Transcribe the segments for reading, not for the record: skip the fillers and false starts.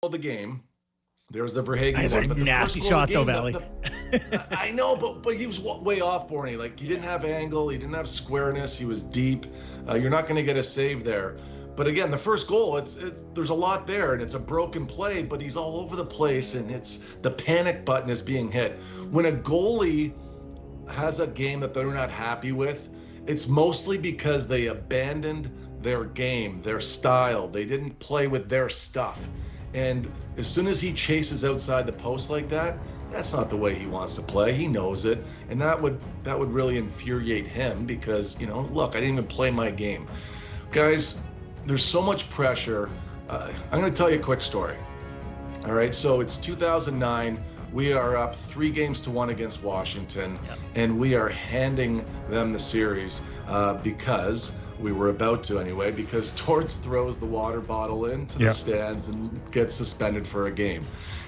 the game. There's the Verhagen. That's a nasty shot, though, Valley. I know, but he was way off, Borny. Like, he didn't have angle, he didn't have squareness, he was deep. You're not going to get a save there. But again, the first goal, it's there's a lot there, and it's a broken play, but he's all over the place, and it's the panic button is being hit. When a goalie has a game that they're not happy with, it's mostly because they abandoned their game, their style. They didn't play with their stuff. And as soon as he chases outside the post like that, that's not the way he wants to play. He knows it. And that would really infuriate him because, look, I didn't even play my game. Guys, there's so much pressure. I'm going to tell you a quick story. All right, so it's 2009. We are up 3-1 against Washington, and we are handing them the series because we were about to anyway, because Torts throws the water bottle into the stands and gets suspended for a game.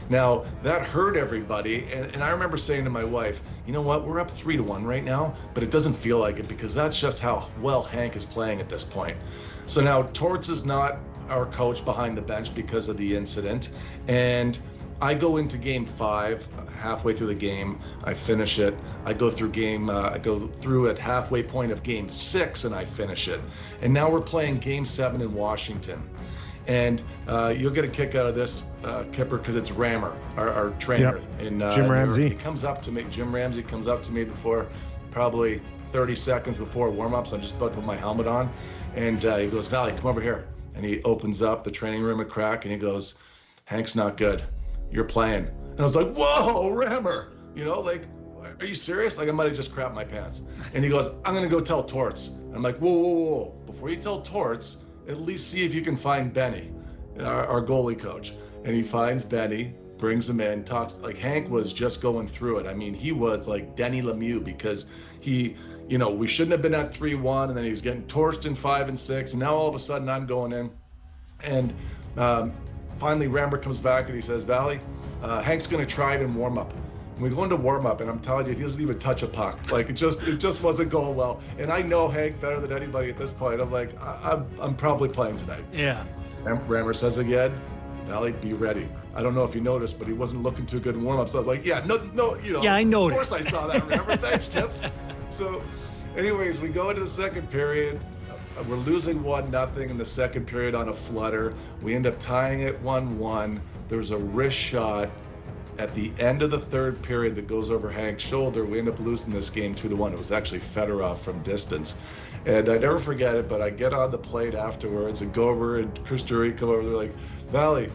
Now, that hurt everybody, and I remember saying to my wife, you know what, we're up 3-1 right now, but it doesn't feel like it because that's just how well Hank is playing at this point. So now Torts is not our coach behind the bench because of the incident, and I go into game 5, halfway through the game, I finish it. I go through at halfway point of game 6 and I finish it. And now we're playing game 7 in Washington. And you'll get a kick out of this, Kipper, because it's Rammer, our trainer. In, Jim Ramsey. Jim Ramsey comes up to me before, probably 30 seconds before warm-ups. I'm just about to put my helmet on. And he goes, Valley, come over here. And he opens up the training room a crack and he goes, Hank's not good. You're playing. And I was like, whoa, Rammer, are you serious? Like, I might have just crapped my pants. And he goes, I'm gonna go tell Torts. I'm like, whoa. Before you tell Torts, at least see if you can find Benny, our goalie coach. And he finds Benny, brings him in, talks, like Hank was just going through it. I mean, he was like Denny Lemieux because we shouldn't have been at 3-1, and then he was getting torched in 5 and 6, and now all of a sudden I'm going in. And finally, Ramber comes back and he says, Valley, Hank's going to try it in warm-up. And we go into warm-up, and I'm telling you, he doesn't even touch a puck. Like, it just wasn't going well. And I know Hank better than anybody at this point. I'm like, I'm probably playing tonight. Yeah. Rammer says again, Valley, be ready. I don't know if you noticed, but he wasn't looking too good in warm-up. So I'm like, yeah, no. Yeah, I noticed. Of course I saw that, Rammer. Thanks, Tips. So anyways, we go into the second period. We're losing 1-0 in the second period on a flutter. We end up tying it 1-1. There's a wrist shot at the end of the third period that goes over Hank's shoulder. We end up losing this game 2-1. It was actually Fedorov from distance. And I never forget it, but I get on the plate afterwards and go over, and Chris Drury come over. They're like, Valley,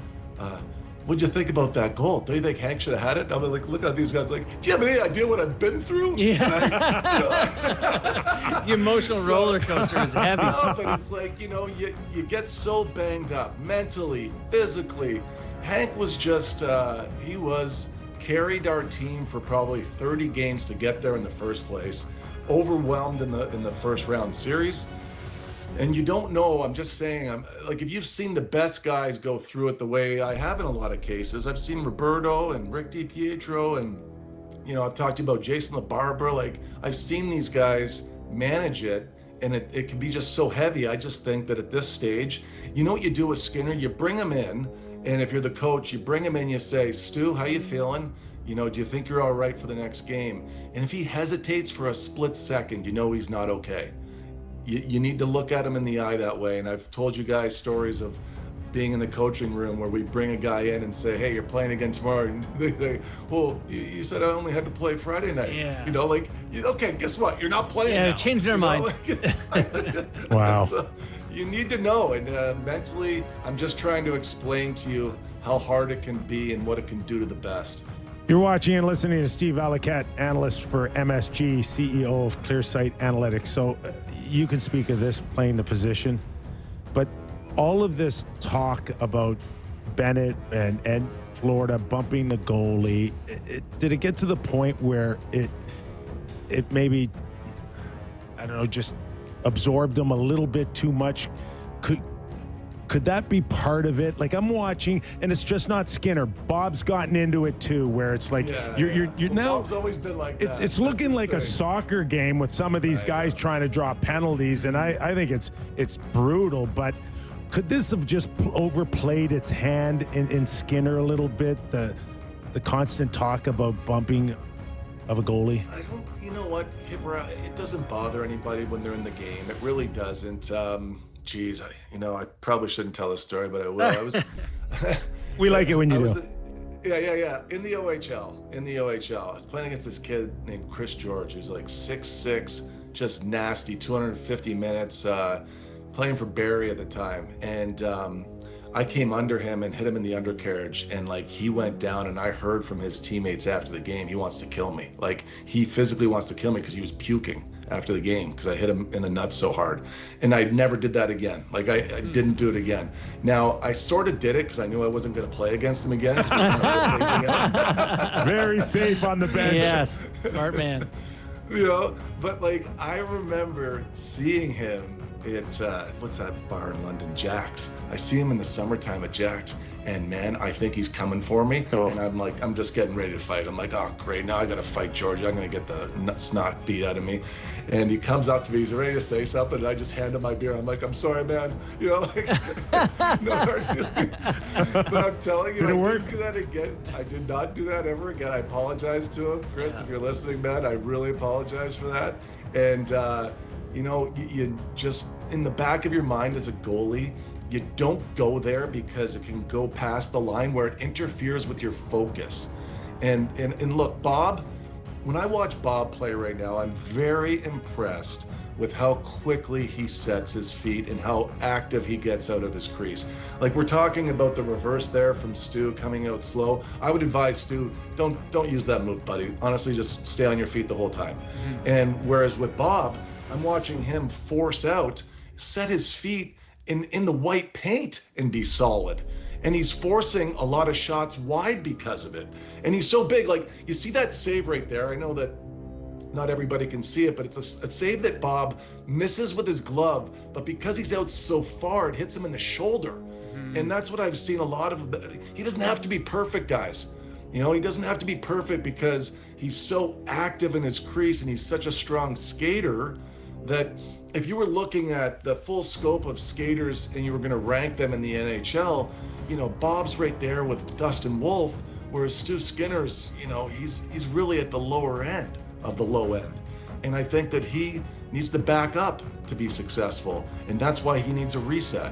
what'd you think about that goal? Do you think Hank should have had it? I'm like, look at these guys, like, do you have any idea what I've been through? Yeah. The emotional roller coaster is heavy. No, but it's like, you get so banged up mentally, physically. Hank was just, carried our team for probably 30 games to get there in the first place, overwhelmed in the first round series. And you don't know, I'm just saying, like, if you've seen the best guys go through it the way I have in a lot of cases, I've seen Roberto and Rick DiPietro, and, I've talked to you about Jason LaBarbera. Like, I've seen these guys manage it, and it can be just so heavy. I just think that at this stage, you know what you do with Skinner? You bring him in, and if you're the coach, you bring him in, you say, Stu, how you feeling? Do you think you're all right for the next game? And if he hesitates for a split second, he's not okay. You need to look at him in the eye that way. And I've told you guys stories of being in the coaching room where we bring a guy in and say, hey, you're playing again tomorrow. And they say, well, you said I only had to play Friday night. Yeah. Okay, guess what? You're not playing now. Change their mind. Wow. So you need to know. And mentally, I'm just trying to explain to you how hard it can be and what it can do to the best. You're watching and listening to Steve Allicat, analyst for MSG, CEO of ClearSight Analytics. So you can speak of this, playing the position, but all of this talk about Bennett and Florida bumping the goalie, did it get to the point where it maybe, I don't know, just absorbed them a little bit too much? Could that be part of it? Like, I'm watching, and it's just not Skinner. Bob's gotten into it too, where it's like you're now. Bob's always been like that. It's looking like a soccer game with some of these guys trying to draw penalties, and I think it's brutal. But Could this have just overplayed its hand in Skinner a little bit? The constant talk about bumping of a goalie. I don't. You know what, Kipper? It doesn't bother anybody when they're in the game. It really doesn't. Geez, I probably shouldn't tell this story, but I will. I was. We like it when you do. Yeah. In the OHL, I was playing against this kid named Chris George, who's like 6'6", just nasty, 250 minutes, playing for Barrie at the time. And I came under him and hit him in the undercarriage, and like he went down, and I heard from his teammates after the game, he wants to kill me. Like he physically wants to kill me because he was puking after the game because I hit him in the nuts so hard. And I never did that again. Like I didn't do it again. Now I sort of did it because I knew I wasn't going to play against him again. Very safe on the bench. Yes, smart man. But like I remember seeing him at what's that bar in London, Jack's. I see him in the summertime at Jack's, and man, I think he's coming for me. Oh. And I'm just getting ready to fight. I'm like, oh great, now I gotta fight George. I'm gonna get the snot beat out of me. And he comes up to me, he's ready to say something, and I just hand him my beer. I'm like, I'm sorry, man. No hard feelings. But I'm telling you, didn't do that again. I did not do that ever again. I apologize to him, Chris. If you're listening, man, I really apologize for that. And you just, in the back of your mind as a goalie, you don't go there because it can go past the line where it interferes with your focus. And look, Bob, when I watch Bob play right now, I'm very impressed with how quickly he sets his feet and how active he gets out of his crease. Like we're talking about the reverse there from Stu coming out slow. I would advise Stu, don't use that move, buddy. Honestly, just stay on your feet the whole time. Mm-hmm. And whereas with Bob, I'm watching him force out, set his feet in the white paint and be solid. And he's forcing a lot of shots wide because of it. And he's so big. Like, you see that save right there? I know that not everybody can see it, but it's a save that Bob misses with his glove, but because he's out so far, it hits him in the shoulder. Mm-hmm. And that's what I've seen a lot of. He doesn't have to be perfect, guys. He doesn't have to be perfect because he's so active in his crease and he's such a strong skater that if you were looking at the full scope of skaters and you were going to rank them in the NHL, Bob's right there with Dustin Wolf, whereas Stu Skinner's, he's really at the lower end of the low end. And I think that he needs to back up to be successful, and that's why he needs a reset.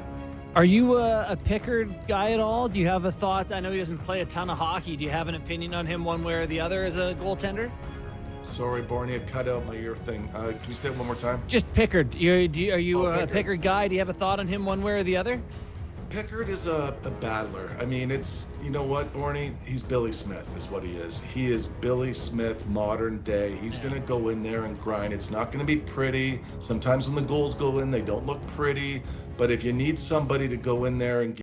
Are you a Pickard guy at all? Do you have a thought? I know he doesn't play a ton of hockey. Do you have an opinion on him one way or the other as a goaltender? Sorry, Barney, I cut out my ear thing. Can you say it one more time? Just Pickard. Are you a Pickard. Pickard guy? Do you have a thought on him one way or the other? Pickard is a battler. I mean, it's, you know what, Barney? He's Billy Smith is what he is. He is Billy Smith, modern day. He's going to go in there and grind. It's not going to be pretty. Sometimes when the goals go in, they don't look pretty. But if you need somebody to go in there and